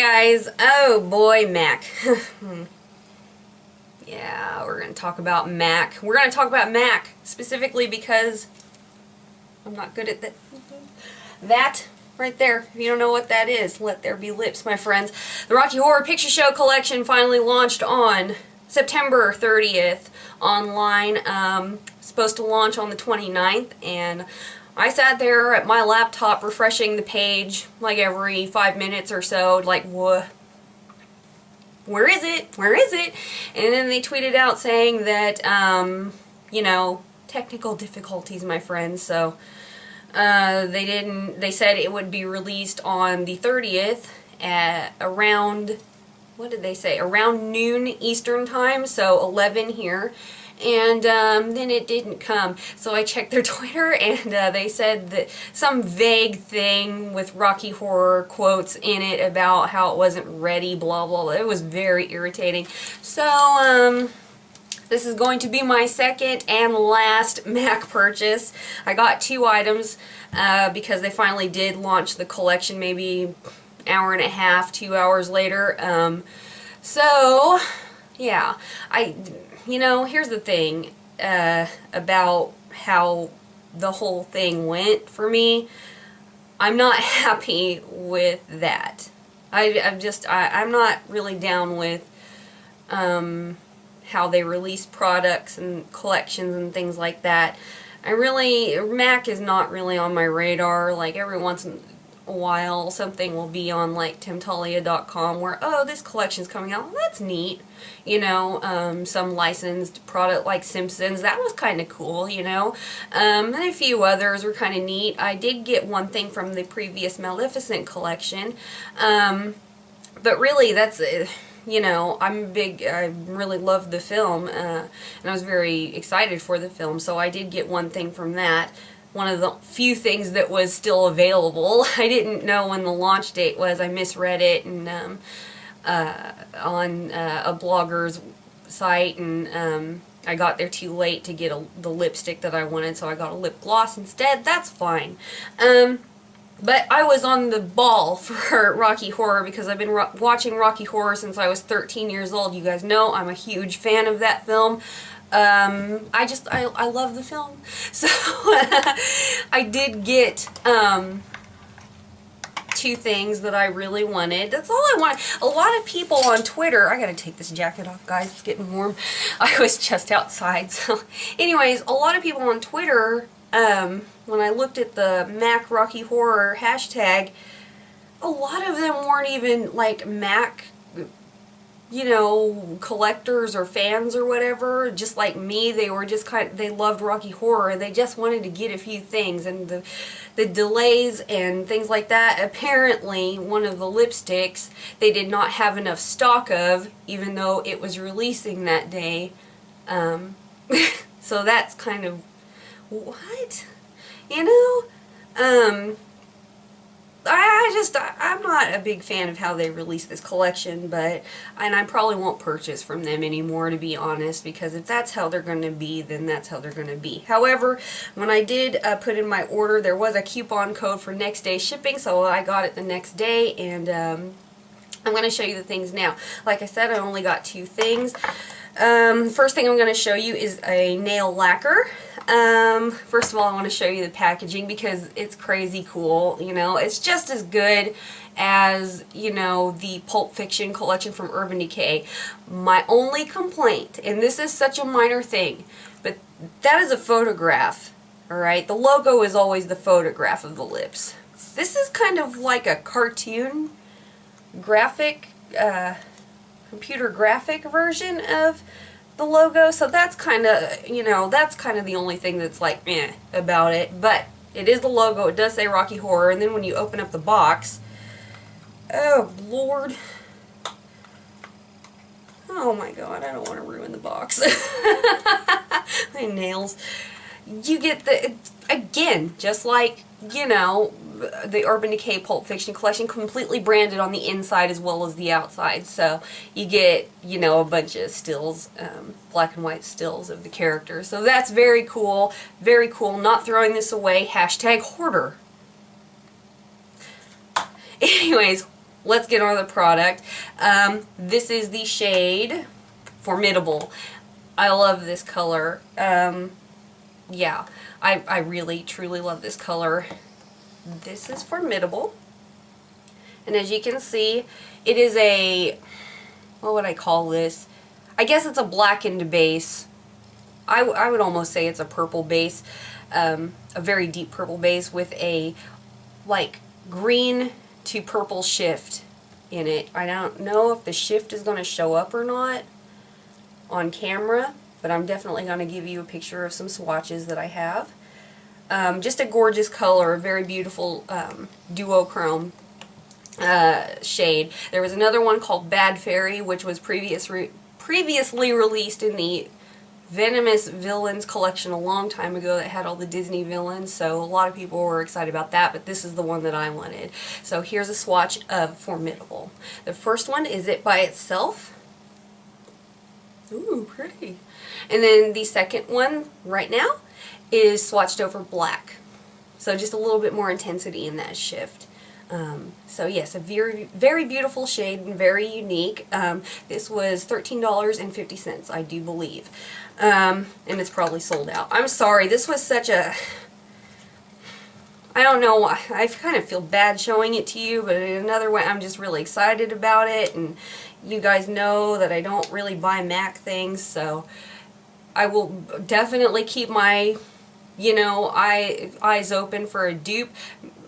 guys. Oh boy, Mac. Yeah, we're going to talk about Mac. We're going to talk about Mac specifically because I'm not good at that. That right there. If you don't know what that is, let there be lips, my friends. The Rocky Horror Picture Show collection finally launched on September 30th online. Supposed to launch on the 29th, and I sat there at my laptop refreshing the page like every 5 minutes or so, like, what? Where is it? Where is it? And then they tweeted out saying that, you know, technical difficulties, my friends. So they said it would be released on the 30th at around, what did they say? Around noon Eastern time, so 11 here. And then it didn't come. So I checked their Twitter, and they said that some vague thing with Rocky Horror quotes in it about how it wasn't ready, blah, blah, blah. It was very irritating. So, this is going to be my second and last Mac purchase. I got 2 items because they finally did launch the collection maybe an hour and a half, 2 hours later. So, yeah, you know, here's the thing about how the whole thing went for me. I'm not happy with that. I'm not really down with how they release products and collections and things like that. Mac is not really on my radar. Like, every once in a while something will be on like timtalia.com where, oh, this collection's coming out. Well, that's neat. You know, some licensed product like Simpsons, that was kind of cool, you know. And a few others were kind of neat. I did get one thing from the previous Maleficent collection, but really that's, you know, I really loved the film, and I was very excited for the film, so I did get one thing from that. One of the few things that was still available. I didn't know when the launch date was. I misread it and on a blogger's site, and I got there too late to get the lipstick that I wanted, so I got a lip gloss instead. That's fine. But I was on the ball for Rocky Horror because I've been watching Rocky Horror since I was 13 years old. You guys know I'm a huge fan of that film. I love the film. So I did get 2 things that I really wanted. That's all I wanted. A lot of people on Twitter, I gotta take this jacket off, guys, it's getting warm. I was just outside. So anyways, a lot of people on Twitter, when I looked at the Mac Rocky Horror hashtag, a lot of them weren't even like Mac, you know, collectors or fans or whatever. Just like me, they were just they loved Rocky Horror, and they just wanted to get a few things, and the delays and things like that. Apparently, one of the lipsticks they did not have enough stock of, even though it was releasing that day. So that's kind of, what? You know? I'm not a big fan of how they release this collection, and I probably won't purchase from them anymore, to be honest, because if that's how they're going to be, then that's how they're going to be. However, when I did put in my order, there was a coupon code for next day shipping, so I got it the next day, and I'm going to show you the things now. Like I said, I only got 2 things. First thing I'm going to show you is a nail lacquer. First of all, I want to show you the packaging because it's crazy cool. You know, it's just as good as, you know, the Pulp Fiction collection from Urban Decay. My only complaint, and this is such a minor thing, but that is a photograph, alright? The logo is always the photograph of the lips. This is kind of like a cartoon graphic, computer graphic version of the logo, so that's kind of, you know, that's kind of the only thing that's like meh about it. But it is the logo. It does say Rocky Horror, and then when you open up the box, oh Lord, oh my God, I don't want to ruin the box. My nails. You get the, again, just like, you know, the Urban Decay Pulp Fiction collection, completely branded on the inside as well as the outside. So you get, you know, a bunch of stills, black and white stills of the characters. So that's very cool. Very cool. Not throwing this away. Hashtag hoarder. Anyways, let's get on to the product. This is the shade Formidable. I love this color. Yeah, I really, truly love this color. This is Formidable. And as you can see, it is a, what would I call this? I guess it's a blackened base. I would almost say it's a purple base, a very deep purple base with a like green to purple shift in it. I don't know if the shift is going to show up or not on camera, but I'm definitely going to give you a picture of some swatches that I have. Just a gorgeous color, a very beautiful duochrome shade. There was another one called Bad Fairy, which was previously released in the Venomous Villains collection a long time ago that had all the Disney villains, so a lot of people were excited about that, but this is the one that I wanted. So here's a swatch of Formidable. The first one is it by itself. Ooh, pretty. And then the second one right now is swatched over black. So just a little bit more intensity in that shift. So yes, a very, very beautiful shade and very unique. This was $13.50, I do believe. And it's probably sold out. I'm sorry, this was such a, I don't know, I kind of feel bad showing it to you, but in another way, I'm just really excited about it, and you guys know that I don't really buy MAC things, so I will definitely keep my, you know, eyes open for a dupe.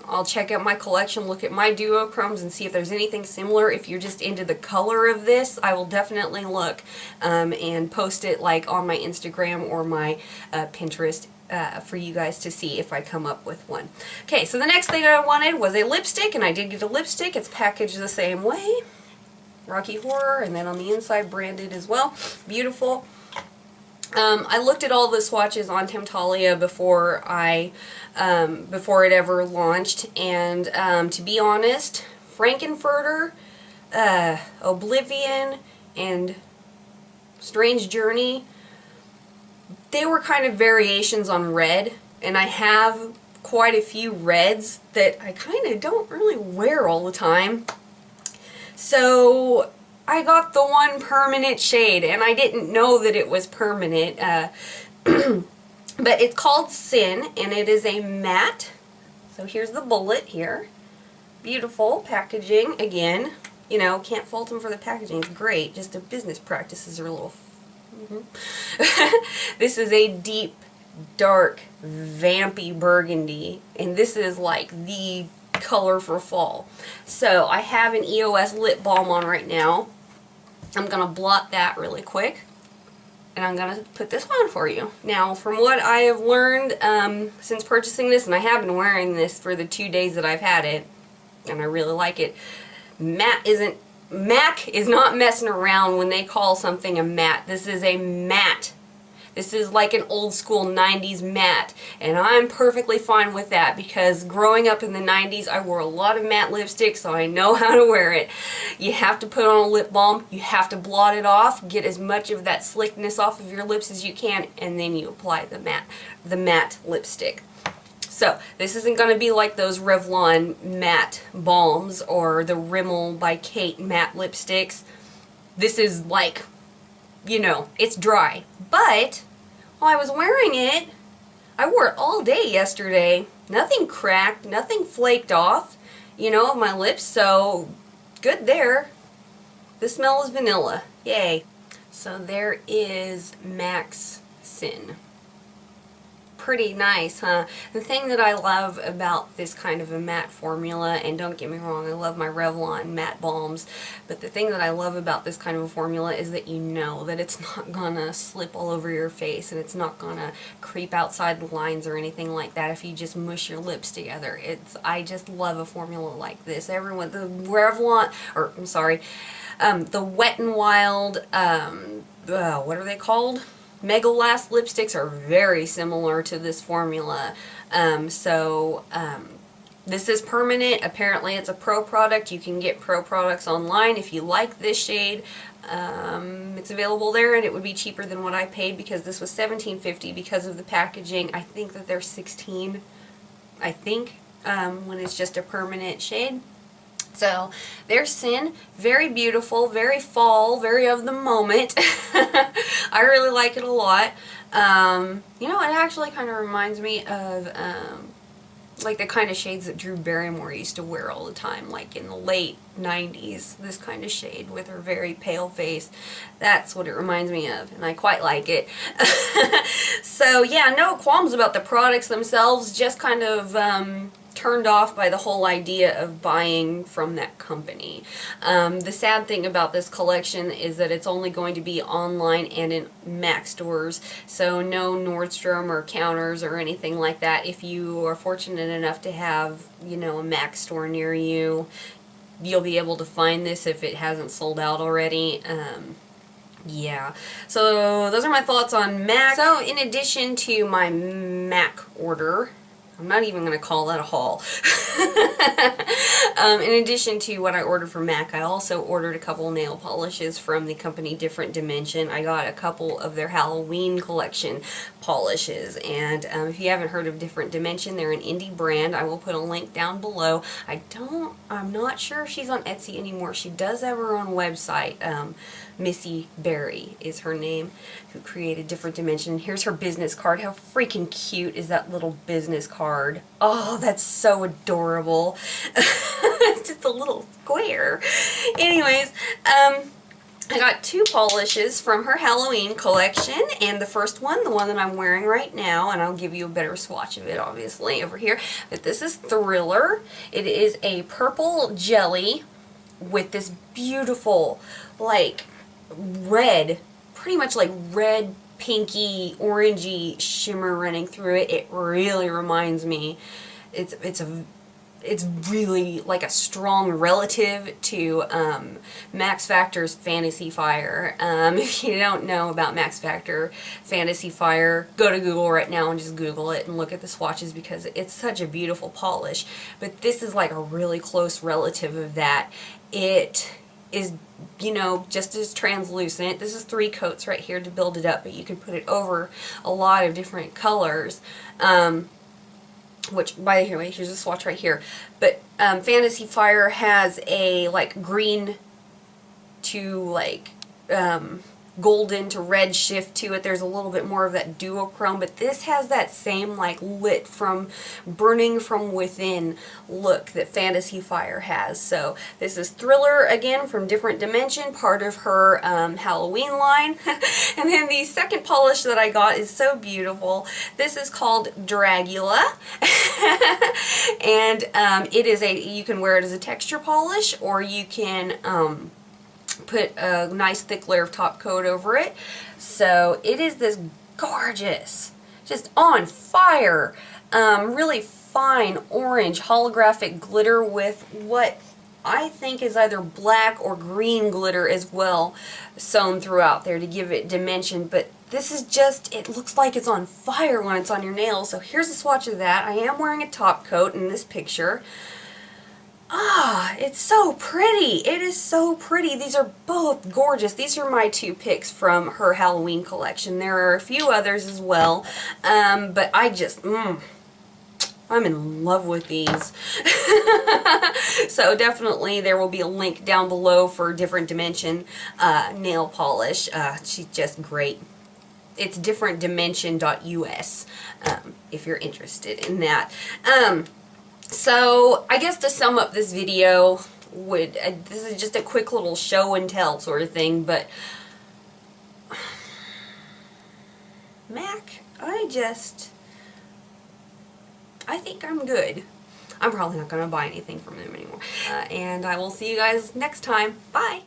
I'll check out my collection, look at my duochromes, and see if there's anything similar. If you're just into the color of this, I will definitely look and post it like on my Instagram or my Pinterest for you guys to see if I come up with one. Okay, so the next thing I wanted was a lipstick, and I did get a lipstick. It's packaged the same way. Rocky Horror, and then on the inside branded as well. Beautiful. I looked at all the swatches on Temptalia before it ever launched, and to be honest, Frankenfurter, Oblivion, and Strange Journey, they were kind of variations on red, and I have quite a few reds that I kind of don't really wear all the time. So I got the one permanent shade, and I didn't know that it was permanent, but it's called Sin, and it is a matte. So here's the bullet here. Beautiful packaging. Again, you know, can't fault them for the packaging. It's great. Just their business practices are a little... This is a deep, dark, vampy burgundy, and this is like the color for fall. So I have an EOS lip balm on right now. I'm going to blot that really quick, and I'm going to put this on for you. Now, from what I have learned since purchasing this, and I have been wearing this for the 2 days that I've had it, and I really like it, MAC is not messing around when they call something a matte. This is a matte. This is like an old school 90s matte, and I'm perfectly fine with that because growing up in the 90s I wore a lot of matte lipstick, so I know how to wear it. You have to put on a lip balm, you have to blot it off, get as much of that slickness off of your lips as you can, and then you apply the matte lipstick. So this isn't going to be like those Revlon matte balms or the Rimmel by Kate matte lipsticks. This is like, you know, it's dry. But while I was wearing it, I wore it all day yesterday. Nothing cracked, nothing flaked off, you know, of my lips, so good there. The smell is vanilla. Yay. So there is MAC's Sin. Pretty nice, huh? The thing that I love about this kind of a matte formula, and don't get me wrong, I love my Revlon matte balms, but the thing that I love about this kind of a formula is that you know that it's not gonna slip all over your face, and it's not gonna creep outside the lines or anything like that if you just mush your lips together. I just love a formula like this. Everyone, the Revlon, or I'm sorry, the Wet n Wild, what are they called? Mega Last lipsticks are very similar to this formula. This is permanent. Apparently it's a pro product. You can get pro products online if you like this shade. It's available there, and it would be cheaper than what I paid because this was $17.50 because of the packaging. I think that they're $16, I think, when it's just a permanent shade. So there's Sin, very beautiful, very fall, very of the moment. I really like it a lot. You know, it actually kind of reminds me of like the kind of shades that Drew Barrymore used to wear all the time, like in the late 90s, this kind of shade with her very pale face. That's what it reminds me of, and I quite like it. So yeah, no qualms about the products themselves, just kind of turned off by the whole idea of buying from that company. The sad thing about this collection is that it's only going to be online and in MAC stores, so no Nordstrom or Counters or anything like that. If you are fortunate enough to have, you know, a MAC store near you, you'll be able to find this if it hasn't sold out already. Yeah, so those are my thoughts on MAC. So in addition to my MAC order, I'm not even going to call that a haul. In addition to what I ordered from MAC, I also ordered a couple nail polishes from the company Different Dimension. I got a couple of their Halloween collection polishes, and if you haven't heard of Different Dimension, they're an indie brand. I will put a link down below. I'm not sure if she's on Etsy anymore. She does have her own website. Missy Berry is her name, who created Different Dimension. Here's her business card. How freaking cute is that little business card? Oh, that's so adorable. It's just a little square. Anyways, I got two polishes from her Halloween collection, and the first one, the one that I'm wearing right now, and I'll give you a better swatch of it, obviously, over here, but this is Thriller. It is a purple jelly with this beautiful, like, red, pretty much like red, pinky, orangey shimmer running through it. It really reminds me, it's really like a strong relative to Max Factor's Fantasy Fire. If you don't know about Max Factor Fantasy Fire, go to Google right now and just Google it and look at the swatches, because it's such a beautiful polish. But this is like a really close relative of that. It is, you know, just as translucent. This is 3 coats right here to build it up, but you can put it over a lot of different colors. Which, by the way, here's a swatch right here. But Fantasy Fire has a like green to like golden to red shift to it. There's a little bit more of that duochrome, but this has that same like lit from burning from within look that Fantasy Fire has. So this is Thriller, again, from Different Dimension, part of her Halloween line. And then the second polish that I got is so beautiful. This is called Dragula. And it is you can wear it as a texture polish, or you can put a nice thick layer of top coat over it. So it is this gorgeous, just on fire, really fine orange holographic glitter with what I think is either black or green glitter as well sewn throughout there to give it dimension. But this is just, it looks like it's on fire when it's on your nails. So here's a swatch of that. I am wearing a top coat in this picture. Ah, it's so pretty. It is so pretty. These are both gorgeous. These are my 2 picks from her Halloween collection. There are a few others as well, but I just, I'm in love with these. So definitely there will be a link down below for Different Dimension nail polish. She's just great. It's differentdimension.us if you're interested in that. So I guess to sum up this video, this is just a quick little show and tell sort of thing, but MAC, I think I'm good. I'm probably not going to buy anything from them anymore. And I will see you guys next time. Bye!